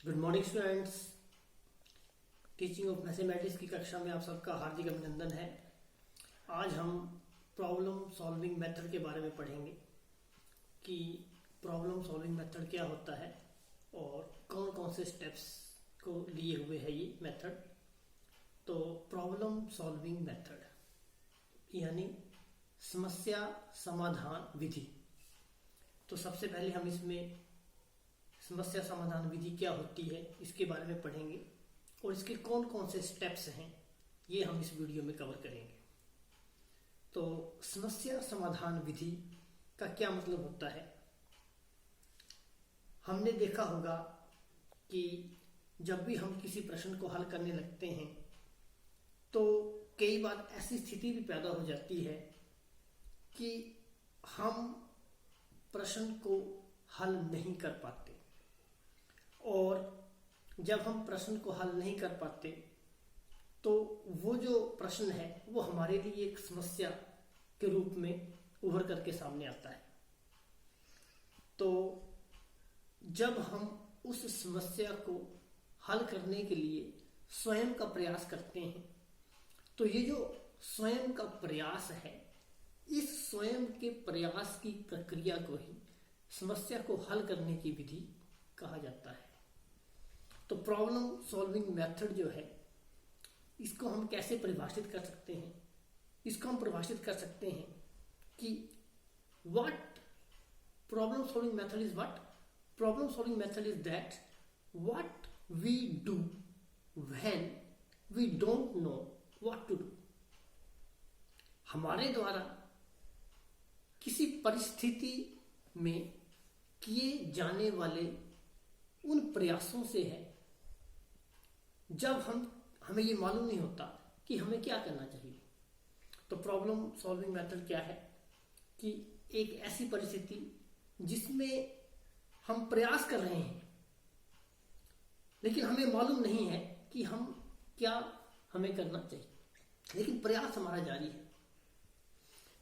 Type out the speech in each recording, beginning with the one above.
Good morning students. Teaching of mathematics की कक्षा में आप सबका हार्दिक अभिनंदन है। आज हम प्रॉब्लम सॉल्विंग मेथड के बारे में पढ़ेंगे कि प्रॉब्लम सॉल्विंग मेथड क्या होता है और कौन कौन से स्टेप्स को लिए हुए है ये मेथड। तो प्रॉब्लम सॉल्विंग मेथड यानी समस्या समाधान विधि। तो सबसे पहले हम इसमें समस्या समाधान विधि क्या होती है इसके बारे में पढ़ेंगे और इसके कौन कौन से स्टेप्स हैं ये हम इस वीडियो में कवर करेंगे। तो समस्या समाधान विधि का क्या मतलब होता है। हमने देखा होगा कि जब भी हम किसी प्रश्न को हल करने लगते हैं तो कई बार ऐसी स्थिति भी पैदा हो जाती है कि हम प्रश्न को हल नहीं कर पाते, और जब हम प्रश्न को हल नहीं कर पाते तो वो जो प्रश्न है वो हमारे लिए एक समस्या के रूप में उभर करके सामने आता है। तो जब हम उस समस्या को हल करने के लिए स्वयं का प्रयास करते हैं तो ये जो स्वयं का प्रयास है, इस स्वयं के प्रयास की प्रक्रिया को ही समस्या को हल करने की विधि कहा जाता है। तो प्रॉब्लम सॉल्विंग मेथड जो है इसको हम कैसे परिभाषित कर सकते हैं। इसको हम परिभाषित कर सकते हैं कि what problem solving method is what problem solving method is that what we do when we don't know what to do. हमारे द्वारा किसी परिस्थिति में किए जाने वाले उन प्रयासों से है जब हमें ये मालूम नहीं होता कि हमें क्या करना चाहिए। तो प्रॉब्लम सॉल्विंग मेथड क्या है कि एक ऐसी परिस्थिति जिसमें हम प्रयास कर रहे हैं लेकिन हमें मालूम नहीं है कि क्या हमें करना चाहिए, लेकिन प्रयास हमारा जारी है।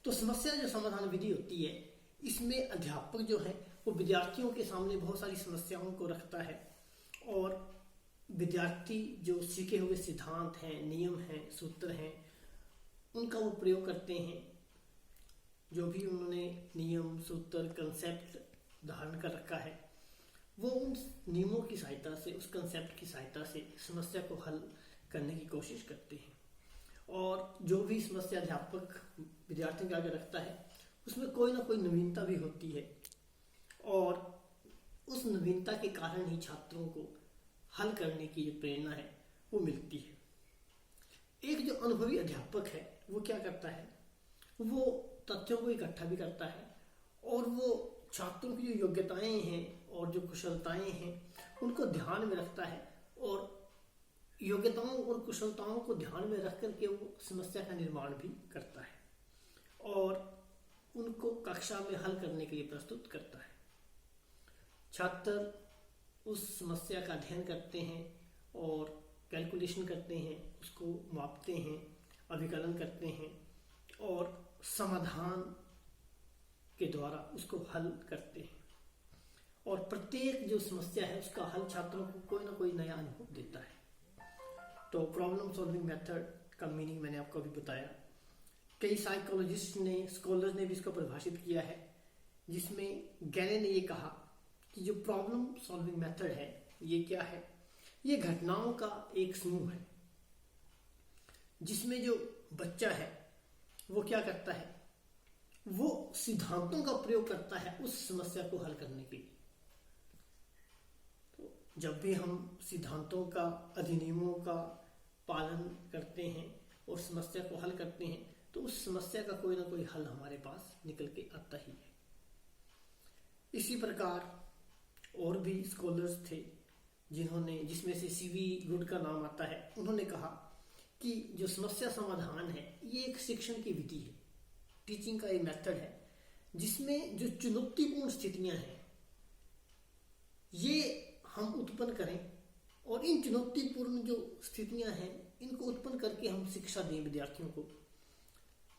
तो समस्या जो समाधान विधि होती है इसमें अध्यापक जो है वो विद्यार्थियों के सामने बहुत सारी समस्याओं को रखता है और विद्यार्थी जो सीखे हुए सिद्धांत हैं, नियम हैं, सूत्र हैं, उनका वो प्रयोग करते हैं। जो भी उन्होंने नियम, सूत्र, कंसेप्ट धारण कर रखा है वो उन नियमों की सहायता से, उस कंसेप्ट की सहायता से समस्या को हल करने की कोशिश करते हैं। और जो भी समस्या अध्यापक विद्यार्थियों के आगे रखता है उसमें कोई ना कोई नवीनता भी होती है और उस नवीनता के कारण ही छात्रों को हल करने की जो प्रेरणा है वो मिलती है। एक जो अनुभवी अध्यापक है वो क्या करता है, वो तथ्यों को इकट्ठा भी करता है और वो छात्रों की जो योग्यताएं हैं और जो कुशलताएं हैं उनको ध्यान में रखता है और योग्यताओं और कुशलताओं को ध्यान में रख करके वो समस्या का निर्माण भी करता है और उनको कक्षा में हल करने के लिए प्रस्तुत करता है। छात्र उस समस्या का अध्ययन करते हैं और कैलकुलेशन करते हैं, उसको मापते हैं, अभिकलन करते हैं और समाधान के द्वारा उसको हल करते हैं। और प्रत्येक जो समस्या है उसका हल छात्रों को कोई ना कोई नया अनुभव देता है। तो प्रॉब्लम सॉल्विंग मेथड का मीनिंग मैंने आपको अभी बताया। कई साइकोलॉजिस्ट ने, स्कॉलर्स ने भी इसको परिभाषित किया है, जिसमें गैले ने ये कहा कि जो प्रॉब्लम सॉल्विंग मेथड है ये क्या है, ये घटनाओं का एक समूह है जिसमें जो बच्चा है वो क्या करता है, वो सिद्धांतों का प्रयोग करता है उस समस्या को हल करने के लिए। तो जब भी हम सिद्धांतों का, अधिनियमों का पालन करते हैं और समस्या को हल करते हैं तो उस समस्या का कोई ना कोई हल हमारे पास निकल के आता ही है। इसी प्रकार और भी स्कॉलर्स थे जिसमें से सीवी वुड का नाम आता है। उन्होंने कहा कि जो समस्या समाधान है ये एक शिक्षण की विधि है, टीचिंग का एक मेथड है जिसमें जो चुनौतीपूर्ण स्थितियां हैं ये हम उत्पन्न करें और इन चुनौतीपूर्ण जो स्थितियां हैं इनको उत्पन्न करके हम शिक्षा दें विद्यार्थियों को,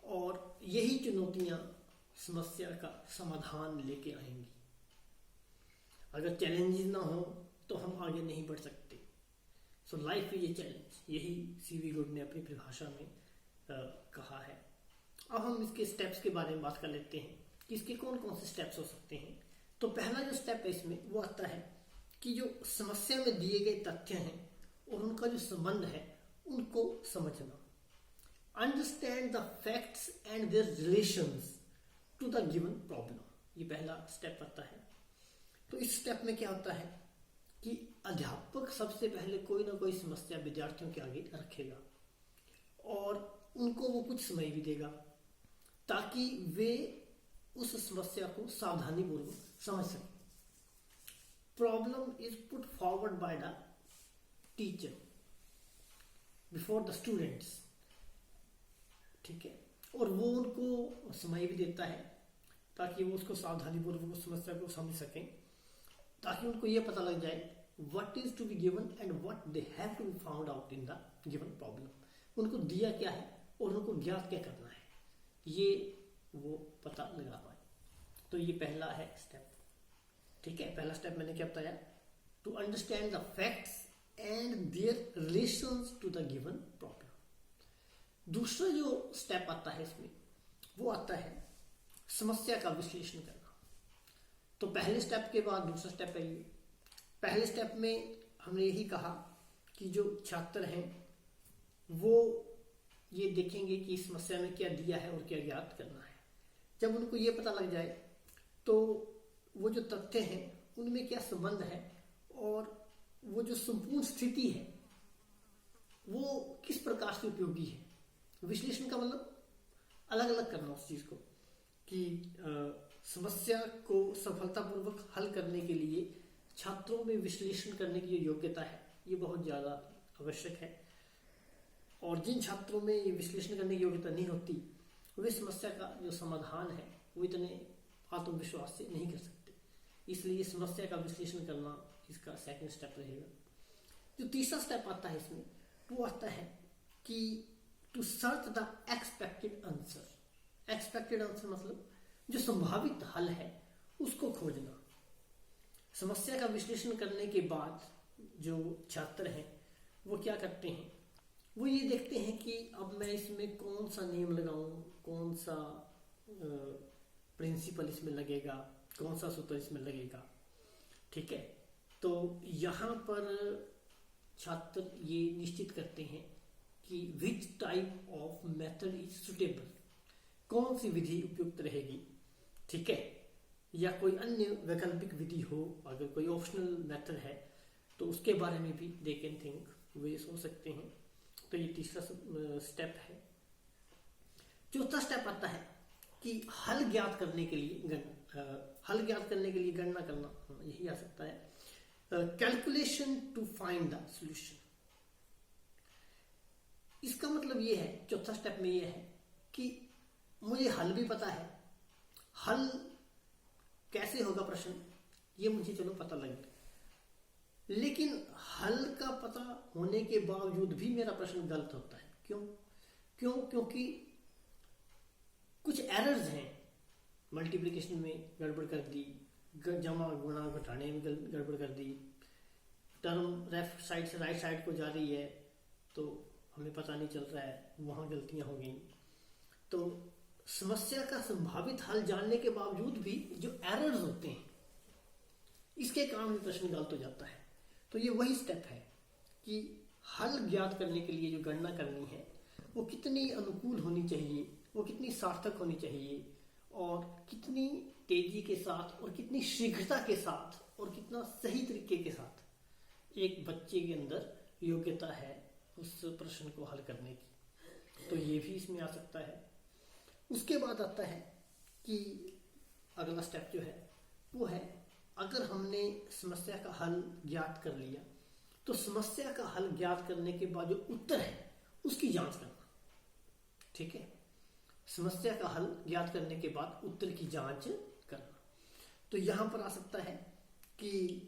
और यही चुनौतियां समस्या का समाधान लेके आएंगी। अगर चैलेंजेस ना हो तो हम आगे नहीं बढ़ सकते। So life is a challenge, यही सीवी गुड ने अपनी परिभाषा में कहा है। अब हम इसके स्टेप्स के बारे में बात कर लेते हैं कि इसके कौन कौन से स्टेप्स हो सकते हैं। तो पहला जो स्टेप है इसमें वो आता है कि जो समस्या में दिए गए तथ्य हैं और उनका जो संबंध है उनको समझना। Understand the facts and their relations to the given problem, ये पहला स्टेप आता है। तो इस स्टेप में क्या होता है कि अध्यापक सबसे पहले कोई ना कोई समस्या विद्यार्थियों के आगे रखेगा और उनको वो कुछ समय भी देगा ताकि वे उस समस्या को सावधानी पूर्वक समझ सकें। Problem is put forward by the teacher before the students, ठीक है, और वो उनको समय भी देता है ताकि वो उसको सावधानी पूर्वक उस समस्या को समझ सकें, ताकि उनको ये पता लग जाए what is to be given and what they have to be found out in the given problem, उनको दिया क्या है और उनको ज्ञात क्या करना है, ये वो पता लगा पाए। तो ये पहला है स्टेप, ठीक है। पहला स्टेप मैंने क्या बताया, to understand the facts and their relations to the given problem. दूसरा जो स्टेप आता है इसमें वो आता है समस्या का विश्लेषण करना। तो पहले स्टेप के बाद दूसरा स्टेप है ये। पहले स्टेप में हमने यही कहा कि जो छात्र हैं वो ये देखेंगे कि इस समस्या में क्या दिया है और क्या ज्ञात करना है। जब उनको ये पता लग जाए तो वो जो तथ्य हैं उनमें क्या संबंध है और वो जो संपूर्ण स्थिति है वो किस प्रकार से उपयोगी है। विश्लेषण का मतलब अलग अलग करना उस चीज को कि समस्या को सफलतापूर्वक हल करने के लिए छात्रों में विश्लेषण करने की जो योग्यता है ये बहुत ज्यादा आवश्यक है। और जिन छात्रों में ये विश्लेषण करने की योग्यता नहीं होती वे समस्या का जो समाधान है वो इतने आत्मविश्वास से नहीं कर सकते। इसलिए समस्या का विश्लेषण करना इसका सेकंड स्टेप रहेगा। जो तीसरा स्टेप आता है इसमें वो आता है कि to search the expected answer. Expected answer मतलब जो संभावित हल है उसको खोजना। समस्या का विश्लेषण करने के बाद जो छात्र हैं वो क्या करते हैं, वो ये देखते हैं कि अब मैं इसमें कौन सा नियम लगाऊं, कौन सा प्रिंसिपल इसमें लगेगा, कौन सा सूत्र इसमें लगेगा, ठीक है। तो यहाँ पर छात्र ये निश्चित करते हैं कि which type of method is suitable, कौन सी विधि उपयुक्त रहेगी, ठीक है, या कोई अन्य वैकल्पिक विधि हो, अगर कोई ऑप्शनल मेथड है तो उसके बारे में भी दे कैन थिंक, वे सोच सकते हैं। तो ये तीसरा स्टेप है। चौथा स्टेप आता है कि हल ज्ञात करने के लिए गणना करना, यही आ सकता है calculation to find the solution. इसका मतलब ये है, चौथा स्टेप में ये है कि मुझे हल भी पता है, हल कैसे होगा प्रश्न ये मुझे चलो पता लग गया, लेकिन हल का पता होने के बावजूद भी मेरा प्रश्न गलत होता है। क्योंकि कुछ एरर्स हैं, मल्टीप्लिकेशन में गड़बड़ कर दी, जमा गुणा घटाने में गड़बड़ कर दी, टर्म लेफ्ट साइड से राइट साइड को जा रही है तो हमें पता नहीं चल रहा है, वहां गलतियां हो गई। तो समस्या का संभावित हल जानने के बावजूद भी जो एरर्स होते हैं इसके कारण भी प्रश्न गलत हो जाता है। तो ये वही स्टेप है कि हल ज्ञात करने के लिए जो गणना करनी है वो कितनी अनुकूल होनी चाहिए, वो कितनी सार्थक होनी चाहिए, और कितनी तेजी के साथ और कितनी शीघ्रता के साथ और कितना सही तरीके के साथ एक बच्चे के अंदर योग्यता है उस प्रश्न को हल करने की। तो ये भी इसमें आ सकता है। उसके बाद आता है कि अगला स्टेप जो है वो है, अगर हमने समस्या का हल ज्ञात कर लिया तो समस्या का हल ज्ञात करने के बाद जो उत्तर है उसकी जांच करना, ठीक है। समस्या का हल ज्ञात करने के बाद उत्तर की जांच करना। तो यहां पर आ सकता है कि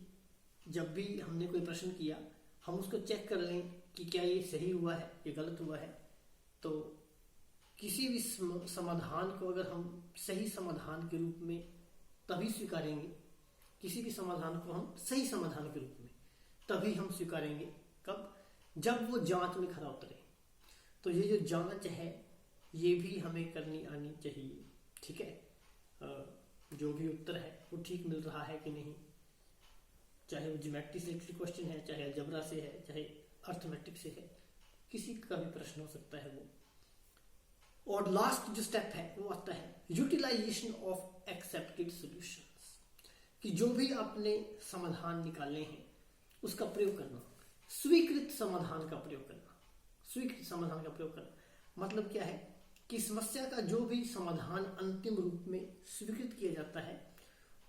जब भी हमने कोई प्रश्न किया हम उसको चेक कर लें कि क्या ये सही हुआ है, ये गलत हुआ है। तो किसी भी समाधान को अगर हम सही समाधान के रूप में तभी स्वीकारेंगे, किसी भी समाधान को हम सही समाधान के रूप में तभी हम स्वीकारेंगे। कब? जब वो जांच में खरा उतरे। तो ये जो जांच है ये भी हमें करनी आनी चाहिए। ठीक है, जो भी उत्तर है वो ठीक मिल रहा है कि नहीं, चाहे वो ज्योमेट्री से क्वेश्चन है, चाहे अलजेब्रा से है, चाहे अर्थमेटिक से है, किसी का भी प्रश्न हो सकता है वो। और लास्ट जो स्टेप है वो आता है यूटिलाइजेशन ऑफ एक्सेप्टेड सॉल्यूशंस, कि जो भी आपने समाधान निकाले हैं उसका प्रयोग करना, स्वीकृत समाधान का प्रयोग करना। स्वीकृत समाधान का प्रयोग करना मतलब क्या है कि समस्या का जो भी समाधान अंतिम रूप में स्वीकृत किया जाता है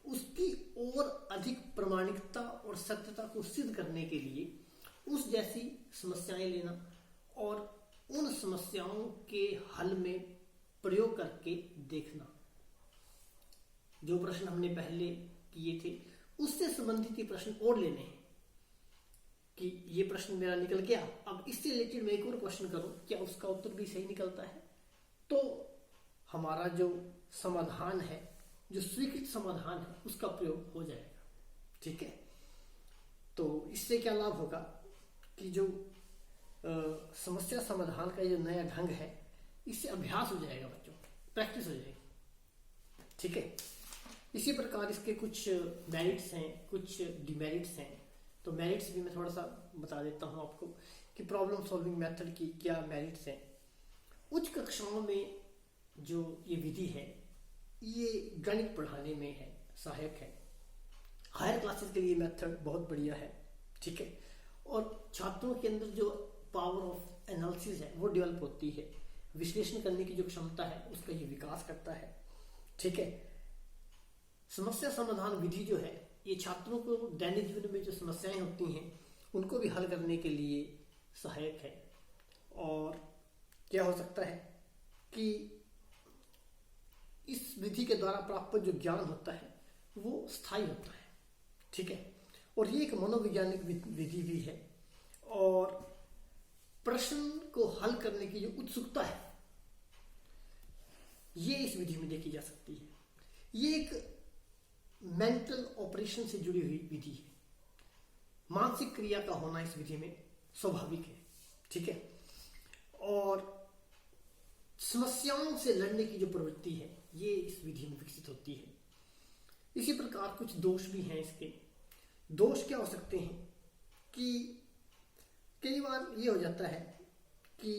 उसकी और अधिक प्रामाणिकता और सत्यता को सिद्ध करने के लिए उस जैसी समस्याएं लेना और उन समस्याओं के हल में प्रयोग करके देखना। जो प्रश्न हमने पहले किए थे उससे संबंधित ये प्रश्न और लेने हैं कि ये प्रश्न मेरा निकल गया, अब इससे रिलेटेड मैं एक और क्वेश्चन करूं, क्या उसका उत्तर भी सही निकलता है? तो हमारा जो समाधान है, जो स्वीकृत समाधान है, उसका प्रयोग हो जाएगा। ठीक है, तो इससे क्या लाभ होगा कि जो समस्या समाधान का जो नया ढंग है इससे अभ्यास हो जाएगा, बच्चों प्रैक्टिस हो जाएगी। ठीक है, इसी प्रकार इसके कुछ मेरिट्स हैं, कुछ डिमेरिट्स हैं। तो मेरिट्स भी मैं थोड़ा सा बता देता हूं आपको कि प्रॉब्लम सॉल्विंग मेथड की क्या मेरिट्स हैं। उच्च कक्षाओं में जो ये विधि है ये गणित पढ़ाने में है सहायक है। हायर क्लासेस के लिए मेथड बहुत बढ़िया है। ठीक है, और छात्रों के अंदर जो पावर ऑफ एनालिसिस है वो डेवलप होती है, विश्लेषण करने की जो क्षमता है उसका ये विकास करता है। ठीक है, समस्या समाधान विधि जो है ये छात्रों को दैनिक जीवन में जो समस्याएं होती हैं उनको भी हल करने के लिए सहायक है। और क्या हो सकता है कि इस विधि के द्वारा प्राप्त जो ज्ञान होता है वो स्थायी होता है। ठीक है, और ये एक मनोवैज्ञानिक विधि भी है और प्रश्न को हल करने की जो उत्सुकता है ये इस विधि में देखी जा सकती है। ये एक मेंटल ऑपरेशन से जुड़ी हुई विधि है, मानसिक क्रिया का होना इस विधि में स्वाभाविक है। ठीक है, और समस्याओं से लड़ने की जो प्रवृत्ति है ये इस विधि में विकसित होती है। इसी प्रकार कुछ दोष भी हैं इसके। दोष क्या हो सकते हैं कि कई बार ये हो जाता है कि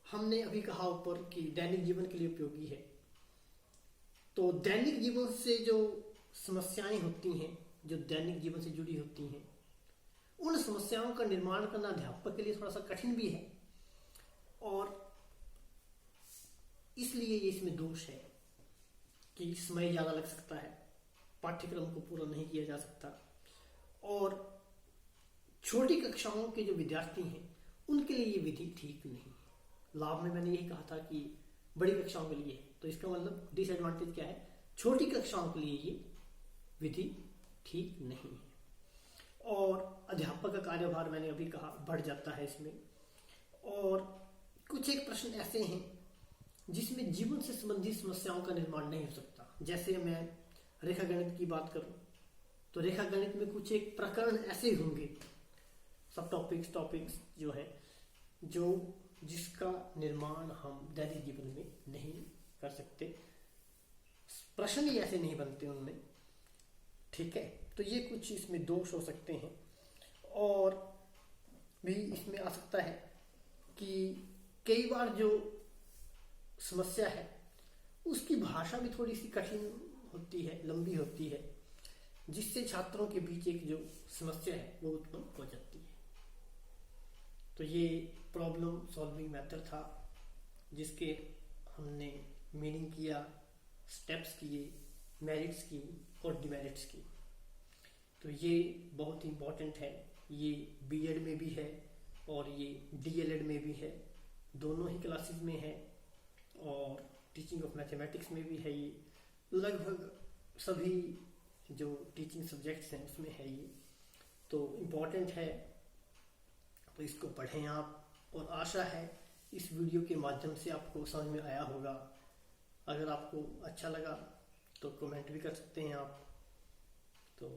हमने अभी कहा ऊपर कि दैनिक जीवन के लिए उपयोगी है, तो दैनिक जीवन से जो समस्याएं होती हैं, जो दैनिक जीवन से जुड़ी होती हैं, उन समस्याओं का निर्माण करना अध्यापक के लिए थोड़ा सा कठिन भी है और इसलिए ये इसमें दोष है कि समय ज़्यादा लग सकता है, पाठ्यक्रम को पूरा नहीं किया जा सकता और छोटी कक्षाओं के जो विद्यार्थी हैं उनके लिए ये विधि ठीक नहीं है। लाभ में मैंने यही कहा था कि बड़ी कक्षाओं के लिए, तो इसका मतलब डिसएडवांटेज क्या है, छोटी कक्षाओं के लिए ये विधि ठीक नहीं है और अध्यापक का कार्यभार मैंने अभी कहा बढ़ जाता है इसमें। और कुछ एक प्रश्न ऐसे हैं जिसमें जीवन से संबंधित समस्याओं का निर्माण नहीं हो सकता। जैसे मैं रेखा गणित की बात करूं तो रेखा गणित में कुछ एक प्रकरण ऐसे होंगे, सब टॉपिक्स जो है जो जिसका निर्माण हम दैनिक जीवन में नहीं कर सकते, प्रश्न ही ऐसे नहीं बनते उनमें। ठीक है, तो ये कुछ इसमें दोष हो सकते हैं। और भी इसमें आ सकता है कि कई बार जो समस्या है उसकी भाषा भी थोड़ी सी कठिन होती है, लंबी होती है, जिससे छात्रों के बीच एक जो समस्या है वो उत्पन्न हो जाती है। तो ये प्रॉब्लम सॉल्विंग मेथड था जिसके हमने मीनिंग किया, स्टेप्स किए, मेरिट्स की और डिमेरिट्स की। तो ये बहुत इंपॉर्टेंट है, ये बीएड में भी है और ये डीएलएड में भी है, दोनों ही क्लासेस में है और टीचिंग ऑफ मैथमेटिक्स में भी है। ये लगभग सभी जो टीचिंग सब्जेक्ट्स हैं उसमें है ये, तो इम्पॉर्टेंट है, तो इसको पढ़ें आप। और आशा है इस वीडियो के माध्यम से आपको समझ में आया होगा। अगर आपको अच्छा लगा तो कमेंट भी कर सकते हैं आप। तो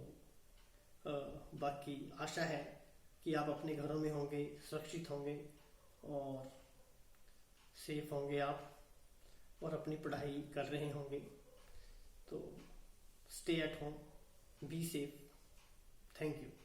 बाकी आशा है कि आप अपने घरों में होंगे, सुरक्षित होंगे और सेफ होंगे आप, और अपनी पढ़ाई कर रहे होंगे। तो stay at home, be safe. Thank you.